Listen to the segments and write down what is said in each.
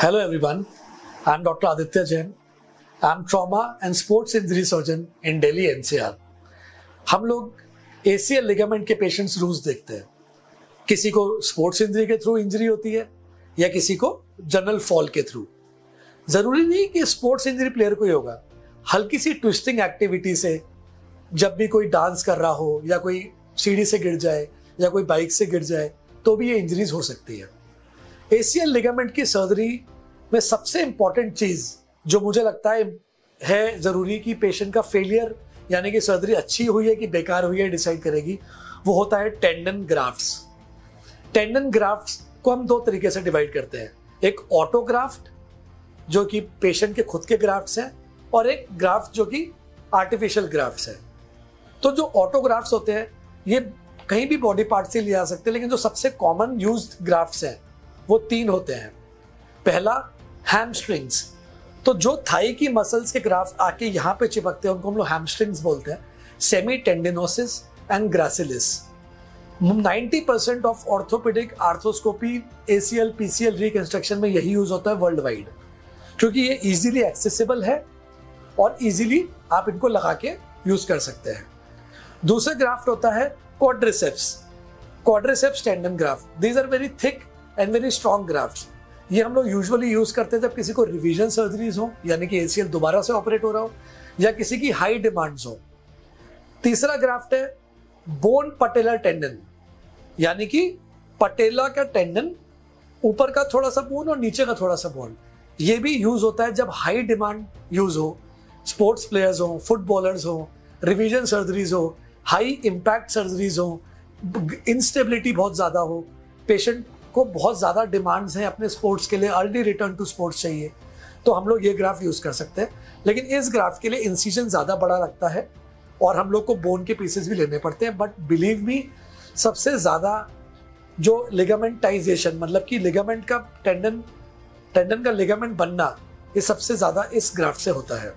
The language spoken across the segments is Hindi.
Hello everyone, I am Dr. Aditya Jain. I am trauma and sports injury surgeon in Delhi NCR. हम लोग ACL लिगामेंट के पेशेंट्स रोज देखते हैं. किसी को स्पोर्ट्स इंजरी के थ्रू इंजरी होती है या किसी को जनरल फॉल के थ्रू. जरूरी नहीं कि स्पोर्ट्स इंजरी प्लेयर को ही होगा. हल्की सी ट्विस्टिंग एक्टिविटी से जब भी कोई डांस कर रहा हो या कोई सीढ़ी से गिर जाए या कोई बाइक से गिर जाए तो भी ये इंजरीज हो सकती है. ACL लिगामेंट की सर्जरी में सबसे इंपॉर्टेंट चीज जो मुझे लगता है जरूरी कि पेशेंट का फेलियर यानी कि सर्जरी अच्छी हुई है कि बेकार हुई है डिसाइड करेगी, वो होता है टेंडन ग्राफ्ट्स. टेंडन ग्राफ्ट्स को हम दो तरीके से डिवाइड करते हैं. एक ऑटोग्राफ्ट जो कि पेशेंट के खुद के ग्राफ्ट्स हैं और एक ग्राफ्ट जो कि आर्टिफिशियल ग्राफ्ट्स है. तो जो ऑटोग्राफ्ट्स होते हैं ये कहीं भी बॉडी पार्ट से ले आ सकते हैं, लेकिन जो सबसे कॉमन यूज्ड ग्राफ्ट्स हैं वो तीन होते हैं. पहला हैमस्ट्रिंग्स. तो जो थाई की मसल्स के ग्राफ्ट आके यहाँ पे चिपकते हैं उनको हम लोग हैमस्ट्रिंग्स बोलते हैं. Semi tendinosus and gracilis. 90% of orthopedic arthroscopy ACL PCL reconstruction में यही यूज होता है वर्ल्ड वाइड, क्योंकि ये इजीली एक्सेसिबल है और इजीली आप इनको लगा के यूज कर सकते हैं. दूसरा ग्राफ्ट होता है quadriceps tendon graft. These are very thick and very strong grafts. ये हम लोग यूजुअली यूज करते हैं जब किसी को रिवीजन सर्जरीज हो यानी कि ACL दोबारा से ऑपरेट हो रहा हो या किसी की हाई डिमांड्स हो. तीसरा ग्राफ्ट है बोन पटेलर टेंडन, यानी कि पटेला का टेंडन, ऊपर का थोड़ा सा बोन और नीचे का थोड़ा सा बोन. ये भी यूज होता है जब हाई डिमांड यूज हो, स्पोर्ट्स प्लेयर्स हो, फुटबॉलर्स हो, रिवीजन सर्जरीज हो, हाई इम्पैक्ट सर्जरीज हो, इंस्टेबिलिटी बहुत ज्यादा हो, पेशेंट को बहुत ज़्यादा डिमांड्स हैं अपने स्पोर्ट्स के लिए, अर्ली रिटर्न टू स्पोर्ट्स चाहिए, तो हम लोग ये ग्राफ यूज़ कर सकते हैं. लेकिन इस ग्राफ के लिए इंसिजन ज़्यादा बड़ा लगता है और हम लोग को बोन के पीसेस भी लेने पड़ते हैं. बट बिलीव मी, सबसे ज़्यादा जो लिगामेंटाइजेशन मतलब कि लिगामेंट का टेंडन का लिगामेंट बनना, ये सबसे ज़्यादा इस ग्राफ्ट से होता है.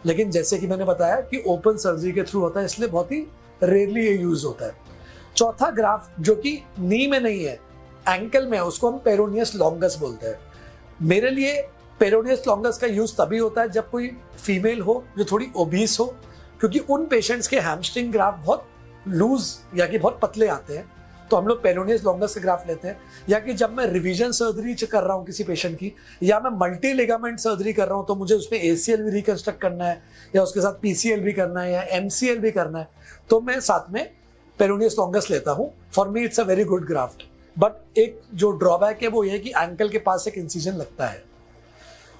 लेकिन जैसे कि मैंने बताया कि ओपन सर्जरी के थ्रू होता है, इसलिए बहुत ही रेयरली ये यूज़ होता है. चौथा ग्राफ्ट जो कि नी में नहीं है, एंकल में है, उसको हम पेरोनियस लॉन्गस बोलते हैं. मेरे लिए पेरोनियस लॉन्गस का यूज तभी होता है जब कोई फीमेल हो जो थोड़ी ओबीस हो, क्योंकि उन पेशेंट्स के हैमस्ट्रिंग ग्राफ बहुत लूज या कि बहुत पतले आते हैं, तो हम लोग पेरोनियस लॉन्गस का ग्राफ लेते हैं. या कि जब मैं रिवीजन सर्जरी कर रहा हूँ किसी पेशेंट की, या मैं मल्टी लिगामेंट सर्जरी कर रहा हूँ, तो मुझे उसमें ACL भी रिकंस्ट्रक्ट करना है या उसके साथ PCL भी करना है या MCL भी करना है, तो मैं साथ में पेरोनियस लॉन्गस लेता हूँ. For me it's a very good graft. But एक जो ड्रॉबैक है वो ये है कि एंकल के पास एक इंसिजन लगता है.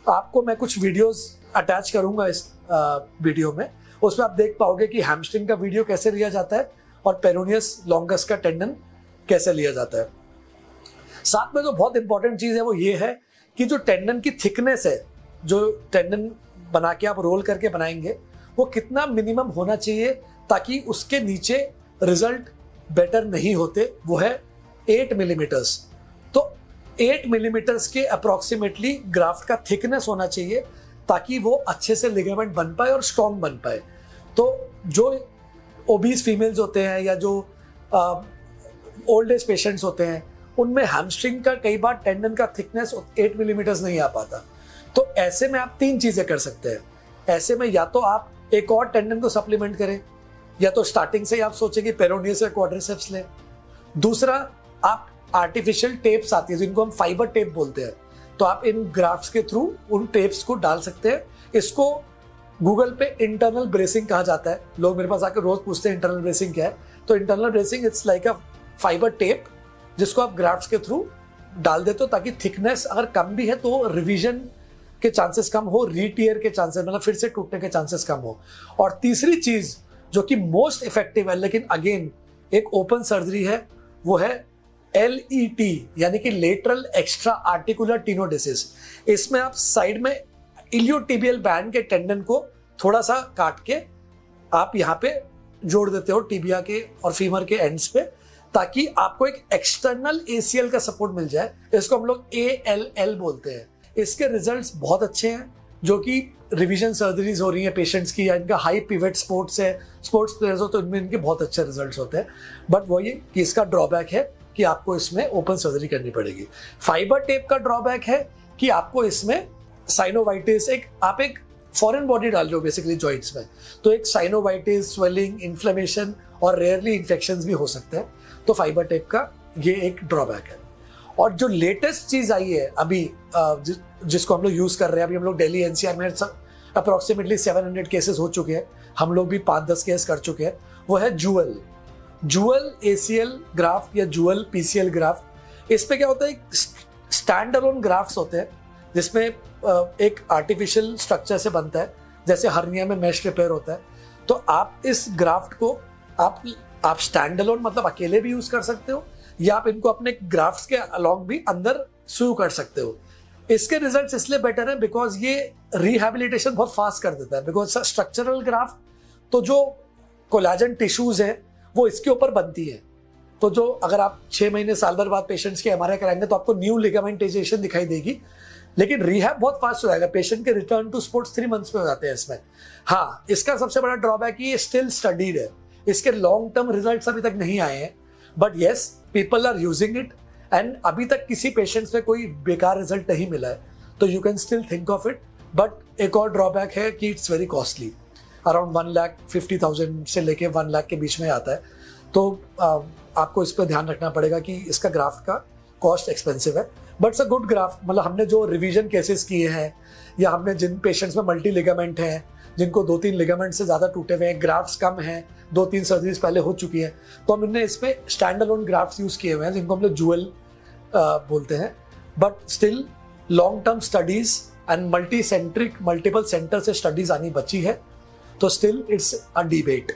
आपको मैं कुछ वीडियोस अटैच करूंगा इस वीडियो में, उसमें आप देख पाओगे कि हैमस्ट्रिंग का वीडियो कैसे लिया जाता है और पेरोनियस लॉन्गस का टेंडन कैसे लिया जाता है. साथ में जो बहुत इंपॉर्टेंट चीज है वो ये है कि जो टेंडन की थिकनेस है, जो टेंडन बना के आप रोल करके बनाएंगे, वो कितना मिनिमम होना चाहिए ताकि उसके नीचे रिजल्ट बेटर नहीं होते, वो है 8 मिलीमीटर्स. तो 8 मिलीमीटर्स के अप्रोक्सीमेटली ग्राफ्ट का थिकनेस होना चाहिए ताकि वो अच्छे से लिगामेंट बन पाए और स्ट्रॉन्ग बन पाए. तो जो ओबीस फीमेल्स होते हैं या जो ओल्ड एज पेशेंट्स होते हैं, उनमें हैमस्ट्रिंग का कई बार टेंडन का थिकनेस 8 मिलीमीटर्स नहीं आ पाता. तो ऐसे में आप तीन चीजें कर सकते हैं. ऐसे में या तो आप एक और टेंडन को सप्लीमेंट करें, या तो स्टार्टिंग से ही आप सोचें कि पेरोनियस या क्वाड्रिसेप्स लें. दूसरा, आप आर्टिफिशियल टेप्स आती है जिनको हम फाइबर टेप बोलते हैं, तो आप इन ग्राफ्ट्स के थ्रू उन टेप्स को डाल सकते हैं. इसको गूगल पे इंटरनल ब्रेसिंग कहा जाता है. लोग मेरे पास आकर रोज पूछते हैं इंटरनल ब्रेसिंग क्या है. तो internal bracing it's like a fibre tape जिसको आप ग्राफ्ट्स के थ्रू डाल देते हो ताकि थिकनेस अगर कम भी है तो रिवीजन के चांसेस कम हो, रीटियर के चांसेस मतलब फिर से टूटने के चांसेस कम हो. और तीसरी चीज जो कि मोस्ट इफेक्टिव है लेकिन अगेन एक ओपन सर्जरी है, वो है LET यानी कि लेटरल एक्स्ट्रा आर्टिकुलर टीनोडेसिस. इसमें आप साइड में इलियोटिबियल बैंड के टेंडन को थोड़ा सा काट के आप यहाँ पे जोड़ देते हो टिबिया के और फीमर के एंड्स पे, ताकि आपको एक एक्सटर्नल ACL का सपोर्ट मिल जाए. इसको हम लोग ALL बोलते हैं. इसके रिजल्ट्स बहुत अच्छे हैं. जो कि रिवीजन सर्जरीज हो रही हैं पेशेंट्स की या इनका हाई पिवट स्पोर्ट्स है, स्पोर्ट्स प्लेयर्स हो, तो इनमें इनके बहुत अच्छे रिजल्ट्स होते हैं. बट वो ये कि इसका ड्रॉबैक है कि आपको इसमें ओपन सर्जरी करनी पड़ेगी. फाइबर टेप का ड्रॉबैक है कि आपको इसमें साइनोवाइटिस, आप एक फॉरेन बॉडी डाल रहे हो बेसिकली जॉइंट्स में, तो एक साइनोवाइटिस, स्वेलिंग, इन्फ्लेमेशन और रेयरली इन्फेक्शंस भी हो सकते हैं। तो फाइबर टेप का ये एक ड्रॉबैक है। और जो लेटेस्ट चीज आई है अभी जिसको हम लोग यूज कर रहे हैं, अभी हम लोग दिल्ली एनसीआर में अप्रोक्सीमेटली 700 केसेस हो चुके हैं, हम लोग भी 5-10 केस कर चुके हैं, वो है जूअल ACL ग्राफ्ट या जूअल PCL ग्राफ्ट। इस पे क्या होता है, स्टैंड अलोन ग्राफ्ट्स होते हैं जिसमें एक आर्टिफिशियल स्ट्रक्चर से बनता है, जैसे हर्निया में मेश रिपेयर होता है। तो आप इस ग्राफ्ट को आप स्टैंड अलोन मतलब अकेले भी यूज कर सकते हो, या आप इनको अपने ग्राफ्ट्स के अलॉन्ग भी अंदर स्यू कर सकते हो। इसके रिजल्ट्स इसलिए बेटर है बिकॉज ये रिहैबिलिटेशन बहुत फास्ट कर देता है। बिकॉज स्ट्रक्चरल ग्राफ्ट तो जो कोलाजन टिश्यूज है वो इसके ऊपर बनती है, तो जो अगर आप 6 महीने साल भर बाद पेशेंट्स के MRI कराएंगे तो आपको न्यू लिगामेंटाइजेशन दिखाई देगी, लेकिन रिहैब बहुत फास्ट हो जाएगा। पेशेंट के रिटर्न टू स्पोर्ट्स 3 मंथ्स में हो जाते हैं इसमें। हाँ, इसका सबसे बड़ा ड्रॉबैक ये स्टिल स्टडीड है, इसके लॉन्ग टर्म रिजल्ट्स अभी तक नहीं आए हैं, but yes people are using it and अभी तक किसी पेशेंट्स में कोई बेकार रिजल्ट नहीं मिला है, तो you can still think of it. But एक और ड्रॉबैक है कि इट्स वेरी कॉस्टली, अराउंड 1,50,000 से लेके 1 लाख के बीच में आता है। तो आपको इस पर ध्यान रखना पड़ेगा कि इसका ग्राफ्ट का कॉस्ट एक्सपेंसिव है, but it's a good graft. मतलब हमने जो रिवीजन केसेस किए हैं, या हमने जिन पेशेंट्स में मल्टी लिगामेंट हैं, जिनको 2-3 लिगामेंट से ज़्यादा टूटे हुए हैं, ग्राफ्ट्स कम हैं, 2-3 सर्जरीज पहले हो चुकी है, तो हमने इसमें स्टैंड अलोन ग्राफ्ट्स यूज़ किए हुए हैं जिनको हम लोग जूअल बोलते हैं। But still long term studies and multiple centre से स्टडीज आनी बची है, तो स्टिल इट्स अ डिबेट।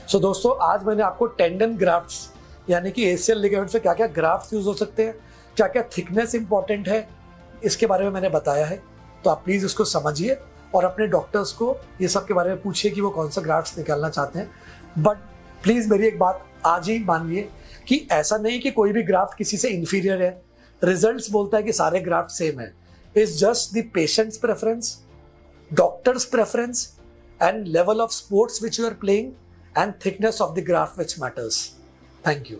सो दोस्तों, आज मैंने आपको टेंडन ग्राफ्ट्स यानी कि ACL लिगामेंट से क्या क्या ग्राफ्ट्स यूज हो सकते हैं, क्या क्या थिकनेस इंपॉर्टेंट है, इसके बारे में मैंने बताया है। तो आप प्लीज़ इसको समझिए और अपने डॉक्टर्स को ये सब के बारे में पूछिए कि वो कौन सा ग्राफ्ट्स निकालना चाहते हैं। बट प्लीज़ मेरी एक बात आज ही मानिए कि ऐसा नहीं कि कोई भी ग्राफ्ट किसी से इन्फीरियर है, रिजल्ट्स बोलता है कि सारे ग्राफ्ट सेम है। It's just the patients preference, doctors preference and level of sports which you are playing and thickness of the graft which matters. Thank you.